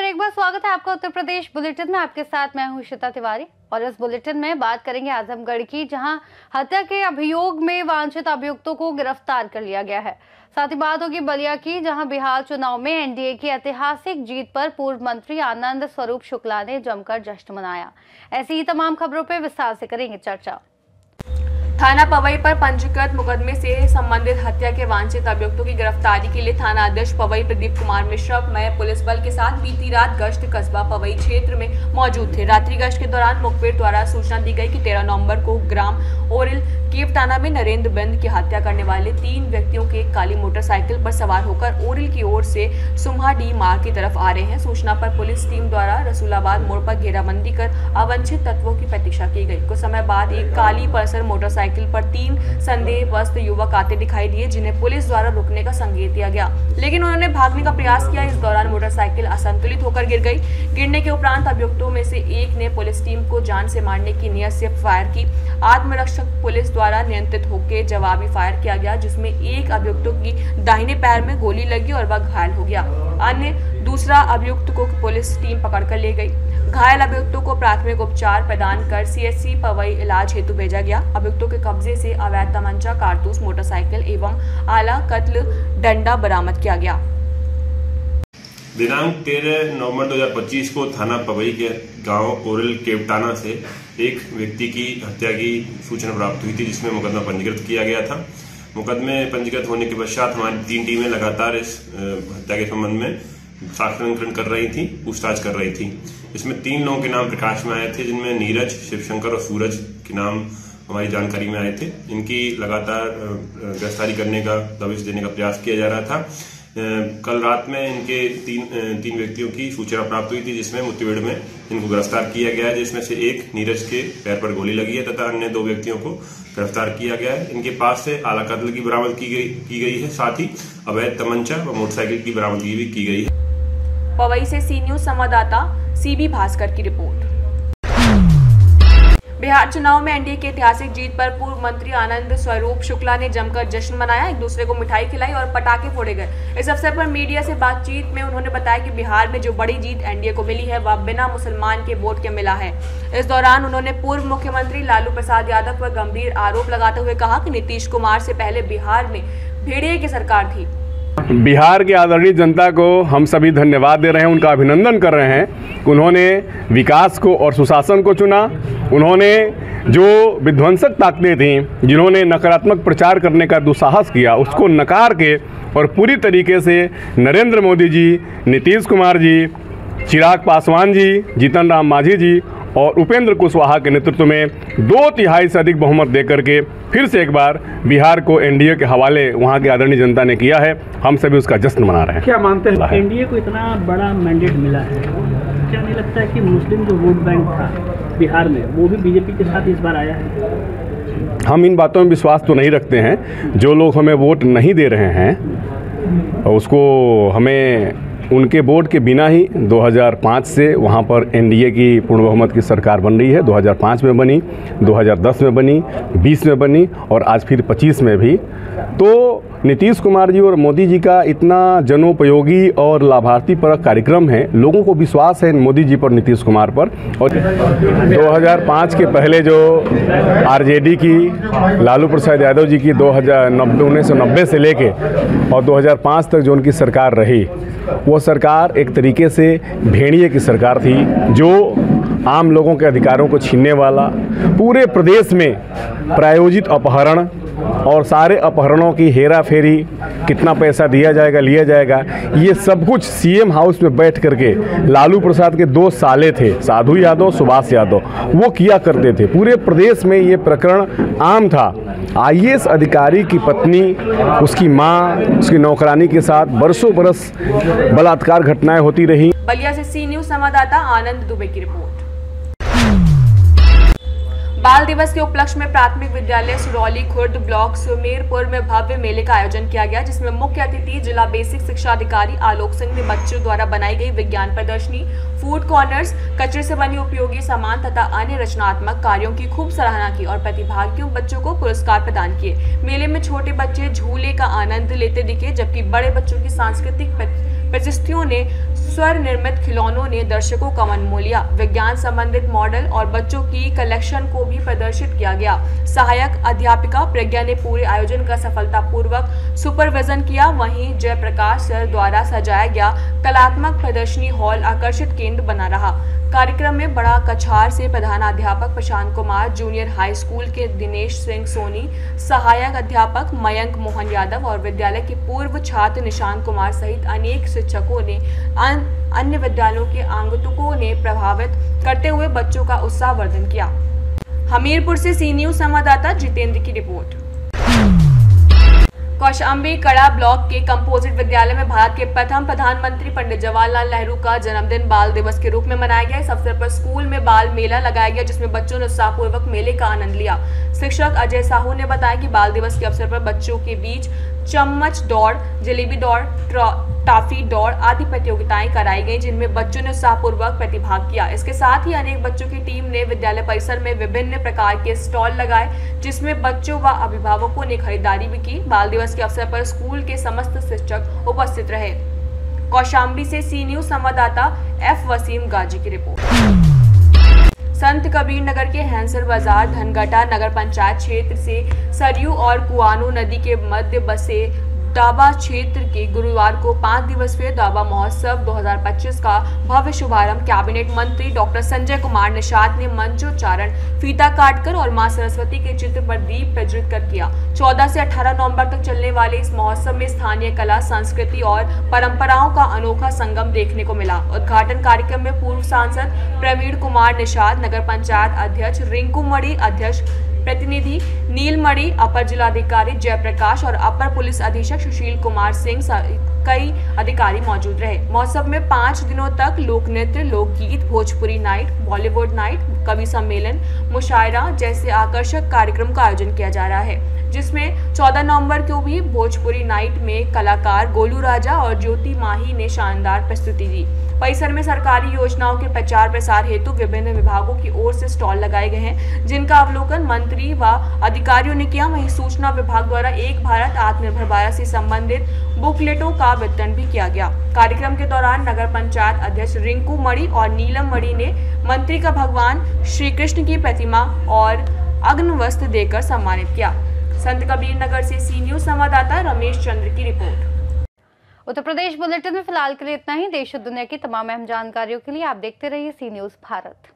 फिर एक बार स्वागत है आपका उत्तर प्रदेश बुलेटिन में। आपके साथ मैं हूं श्वेता तिवारी और इस बुलेटिन में बात करेंगे आजमगढ़ की, जहां हत्या के अभियोग में वांछित अभियुक्तों को गिरफ्तार कर लिया गया है। साथ ही बात होगी बलिया की, जहां बिहार चुनाव में एनडीए की ऐतिहासिक जीत पर पूर्व मंत्री आनंद स्वरूप शुक्ला ने जमकर जश्न मनाया। ऐसी ही तमाम खबरों पर विस्तार से करेंगे चर्चा। थाना पवई पर पंजीकृत मुकदमे से संबंधित हत्या के वांछित अभियुक्तों की गिरफ्तारी के लिए थाना अध्यक्ष पवई प्रदीप कुमार मिश्रा में पुलिस बल के साथ बीती रात गश्त कस्बा पवई क्षेत्र में मौजूद थे। रात्रि गश्त के दौरान मुखबिर द्वारा सूचना दी गई कि 13 नवंबर को ग्राम ओरिल केवटाना में नरेंद्र बिंद की हत्या करने वाले 3 व्यक्तियों के काली मोटरसाइकिल पर सवार होकर ओरिल की ओर से सुम्हाडी मार्ग की तरफ आ रहे हैं। सूचना पर पुलिस टीम द्वारा रसूलाबाद मोड़ पर घेराबंदी कर अवांछित तत्वों की प्रतीक्षा की गई। कुछ समय बाद एक काली पल्सर मोटरसाइकिल पर 3 संदेहग्रस्त युवक आते दिखाई दिए, जिन्हें पुलिस द्वारा रुकने का संकेत दिया गया, लेकिन उन्होंने भागने का प्रयास किया। इस दौरान मोटरसाइकिल असंतुलित होकर गिर गई। गिरने के उपरांत अभियुक्तों में से एक ने पुलिस टीम को जान से मारने की नियत से फायर की। आत्मरक्षक पुलिस द्वारा नियंत्रित होकर जवाबी फायर किया गया, जिसमें एक अभियुक्तों की दाहिने पैर में गोली लगी और वह घायल हो गया। अन्य दूसरा अभियुक्त को पुलिस टीम पकड़कर ले गई। घायल अभियुक्तों को प्राथमिक उपचार प्रदान कर सीएचसी पवई इलाज हेतु भेजा गया। अभियुक्तों के कब्जे से अवैध तमंचा, कारतूस, मोटरसाइकिल एवं आला कत्ल डंडा बरामद किया गया। दिनांक 13 नवंबर 2025 को थाना पवई के गांव ओरिल केवटाना से एक व्यक्ति की हत्या की सूचना प्राप्त हुई थी, जिसमें मुकदमा पंजीकृत किया गया था। मुकदमे पंजीकृत होने के पश्चात हमारी 3 टीमें लगातार इस हत्या के संबंध में साक्ष्यंकन कर रही थी, पूछताछ कर रही थी। इसमें 3 लोगों के नाम प्रकाश में आए थे, जिनमें नीरज, शिवशंकर और सूरज के नाम हमारी जानकारी में आए थे। इनकी लगातार गिरफ्तारी करने का, दबिश देने का प्रयास किया जा रहा था। कल रात में इनके तीन व्यक्तियों की सूचना प्राप्त हुई थी, जिसमें मुठभेड़ में इनको गिरफ्तार किया गया है, जिसमें से एक नीरज के पैर पर गोली लगी है तथा अन्य 2 व्यक्तियों को गिरफ्तार किया गया है। इनके पास से आला कत्ल की बरामद की गई है, साथ ही अवैध तमंचा व मोटरसाइकिल की बरामदगी भी की गई है। पवई से सी न्यूज संवाददाता सीबी भास्कर की रिपोर्ट। बिहार चुनाव में एनडीए की ऐतिहासिक जीत पर पूर्व मंत्री आनंद स्वरूप शुक्ला ने जमकर जश्न मनाया। एक दूसरे को मिठाई खिलाई और पटाखे फोड़े गए। इस अवसर पर मीडिया से बातचीत में उन्होंने बताया कि बिहार में जो बड़ी जीत एनडीए को मिली है, वह बिना मुसलमान के वोट के मिला है। इस दौरान उन्होंने पूर्व मुख्यमंत्री लालू प्रसाद यादव पर गंभीर आरोप लगाते हुए कहा कि नीतीश कुमार से पहले बिहार में भेड़िए की सरकार थी। बिहार की आदरणीय जनता को हम सभी धन्यवाद दे रहे हैं, उनका अभिनंदन कर रहे हैं। उन्होंने विकास को और सुशासन को चुना। उन्होंने जो विध्वंसक ताकतें थीं, जिन्होंने नकारात्मक प्रचार करने का दुस्साहस किया, उसको नकार के और पूरी तरीके से नरेंद्र मोदी जी, नीतीश कुमार जी, चिराग पासवान जी, जीतन राम मांझी जी और उपेंद्र कुशवाहा के नेतृत्व में 2/3 से अधिक बहुमत देकर के फिर से एक बार बिहार को एनडीए के हवाले वहां की आदरणीय जनता ने किया है। हम सभी उसका जश्न मना रहे हैं। क्या मानते हैं एनडीए को इतना बड़ा मैंडेट मिला है, क्या नहीं लगता है कि मुस्लिम जो वोट बैंक था बिहार में, वो भी बीजेपी के साथ इस बार आया है? हम इन बातों में विश्वास तो नहीं रखते हैं। जो लोग हमें वोट नहीं दे रहे हैं उसको हमें उनके वोट के बिना ही 2005 से वहाँ पर एनडीए की पूर्ण बहुमत की सरकार बन रही है। 2005 में बनी, 2010 में बनी, 20 में बनी और आज फिर 25 में भी। तो नीतीश कुमार जी और मोदी जी का इतना जनोपयोगी और लाभार्थी परक कार्यक्रम है, लोगों को विश्वास है मोदी जी पर, नीतीश कुमार पर। और 2005 के पहले जो आरजेडी की लालू प्रसाद यादव जी की 1990 से लेके और 2005 तक जो उनकी सरकार रही, वो सरकार एक तरीके से भेड़िए की सरकार थी, जो आम लोगों के अधिकारों को छीनने वाला, पूरे प्रदेश में प्रायोजित अपहरण और सारे अपहरणों की हेरा फेरी, कितना पैसा दिया जाएगा, लिया जाएगा, ये सब कुछ सीएम हाउस में बैठ करके लालू प्रसाद के 2 साले थे, साधु यादव, सुभाष यादव, वो किया करते थे। पूरे प्रदेश में ये प्रकरण आम था। आईएएस अधिकारी की पत्नी, उसकी माँ, उसकी नौकरानी के साथ बरसों बरस बलात्कार घटनाएं होती रही। बलिया से सी न्यूज संवाददाता आनंद दुबे की रिपोर्ट। बाल दिवस के उपलक्ष्य में प्राथमिक विद्यालय सुरौली खुर्द ब्लॉक सुमेरपुर में भव्य मेले का आयोजन किया गया, जिसमें मुख्य अतिथि जिला बेसिक शिक्षा अधिकारी आलोक सिंह ने बच्चों द्वारा बनाई गई विज्ञान प्रदर्शनी, फूड कॉर्नर्स, कचरे से बनी उपयोगी सामान तथा अन्य रचनात्मक कार्यों की खूब सराहना की और प्रतिभागियों बच्चों को पुरस्कार प्रदान किए। मेले में छोटे बच्चे झूले का आनंद लेते दिखे, जबकि बड़े बच्चों की सांस्कृतिक प्रस्तुतियों ने स्वर निर्मित खिलौनों ने दर्शकों का मन मोह लिया। विज्ञान संबंधित मॉडल और बच्चों की कलेक्शन को भी प्रदर्शित किया गया। सहायक अध्यापिका प्रज्ञा ने पूरे आयोजन का सफलतापूर्वक सुपरविजन किया। वहीं जयप्रकाश सर द्वारा सजाया गया कलात्मक प्रदर्शनी हॉल आकर्षित केंद्र बना रहा। कार्यक्रम में बड़ा कछार से प्रधानाध्यापक Prashant Kumar, junior high school के दिनेश सिंह सोनी, सहायक अध्यापक मयंक मोहन यादव और विद्यालय के पूर्व छात्र निशांत कुमार सहित अनेक शिक्षकों ने अन्य विद्यालयों के आगंतुकों ने प्रभावित करते हुए बच्चों का उत्साहवर्धन किया। हमीरपुर से सी न्यूज संवाददाता जितेंद्र की रिपोर्ट। कौशाम्बी कड़ा ब्लॉक के कंपोजिट विद्यालय में भारत के प्रथम प्रधानमंत्री पंडित जवाहरलाल नेहरू का जन्मदिन बाल दिवस के रूप में मनाया गया। इस अवसर पर स्कूल में बाल मेला लगाया गया, जिसमें बच्चों ने उत्साहपूर्वक मेले का आनंद लिया। शिक्षक अजय साहू ने बताया कि बाल दिवस के अवसर पर बच्चों के बीच चम्मच दौड़, जलेबी दौड़, टाफी दौड़ आदि प्रतियोगिताएं कराई गई, जिनमें बच्चों ने उत्साहपूर्वक प्रतिभाग किया। इसके साथ ही अनेक बच्चों की टीम ने विद्यालय परिसर में विभिन्न प्रकार के स्टॉल लगाए, जिसमें बच्चों व अभिभावकों ने खरीदारी भी की। बाल दिवस के अवसर पर स्कूल के समस्त शिक्षक उपस्थित रहे। कौशाम्बी से सी न्यूज संवाददाता एफ वसीम गाजी की रिपोर्ट। संत कबीर नगर के हैंसर बाजार धनगटा नगर पंचायत क्षेत्र से सरयू और कुआनो नदी के मध्य बसे दाबा क्षेत्र के गुरुवार को 5 दिवसीय दाबा महोत्सव 2025 का भव्य शुभारंभ कैबिनेट मंत्री डॉक्टर संजय कुमार निषाद ने मंत्रोच्चारण, फीता काटकर और मां सरस्वती के चित्र पर दीप प्रज्वलित कर किया। 14 से 18 नवंबर तक चलने वाले इस महोत्सव में स्थानीय कला, संस्कृति और परंपराओं का अनोखा संगम देखने को मिला। उद्घाटन कार्यक्रम में पूर्व सांसद प्रवीण कुमार निषाद, नगर पंचायत अध्यक्ष रिंकू मणि, अध्यक्ष प्रतिनिधि नीलमणि, अपर जिलाधिकारी जयप्रकाश और अपर पुलिस अधीक्षक सुशील कुमार सिंह सहित कई अधिकारी मौजूद रहे। महोत्सव में 5 दिनों तक लोक नृत्य, लोकगीत, भोजपुरी नाइट, बॉलीवुड नाइट, कवि सम्मेलन, मुशायरा जैसे आकर्षक कार्यक्रम का आयोजन किया जा रहा है, जिसमें 14 नवंबर को भी भोजपुरी नाइट में कलाकार गोलू राजा और ज्योति माही ने शानदार प्रस्तुति दी। परिसर में सरकारी योजनाओं के प्रचार प्रसार हेतु विभिन्न विभागों की ओर से स्टॉल लगाए गए हैं, जिनका अवलोकन मंत्री व अधिकारियों ने किया। वहीं सूचना विभाग द्वारा एक भारत आत्मनिर्भर भारत से संबंधित बुकलेटों का वितरण भी किया गया। कार्यक्रम के दौरान नगर पंचायत अध्यक्ष रिंकू मणि और नीलम मणि ने मंत्री का भगवान श्री कृष्ण की प्रतिमा और अग्न वस्त्र देकर सम्मानित किया। संत कबीर नगर से सी न्यूज संवाददाता रमेश चंद्र की रिपोर्ट। उत्तर प्रदेश बुलेटिन में फिलहाल के लिए इतना ही। देश और दुनिया की तमाम अहम जानकारियों के लिए आप देखते रहिए सी न्यूज भारत।